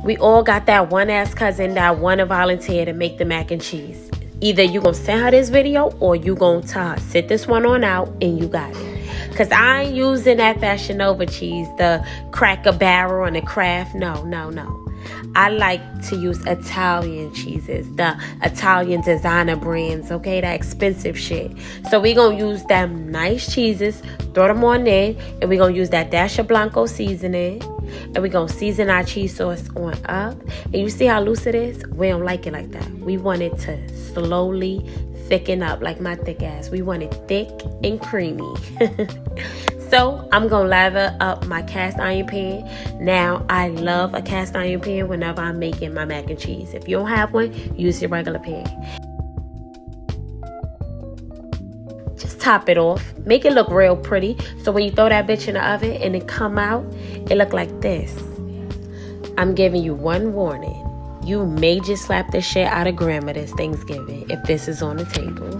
We all got that one ass cousin that want to volunteer to make the mac and cheese. Either you gonna send her this video or you gonna tell her, sit this one on out and you got it. Because I ain't using that Fashion Nova cheese, the Cracker Barrel and the Kraft. No. I like to use Italian cheeses, the Italian designer brands, okay? That expensive shit. So we gonna use them nice cheeses, throw them on there, and we gonna use that Dasher Blanco seasoning, and we gonna season our cheese sauce on up. And you see how loose it is? We don't like it like that. We want it to slowly thicken up like my thick ass. We want it thick and creamy. So I'm going to lather up my cast iron pan. Now, I love a cast iron pan whenever I'm making my mac and cheese. If you don't have one, use your regular pan. Just top it off. Make it look real pretty. So when you throw that bitch in the oven and it come out, it look like this. I'm giving you one warning. You may just slap the shit out of grandma this Thanksgiving if this is on the table.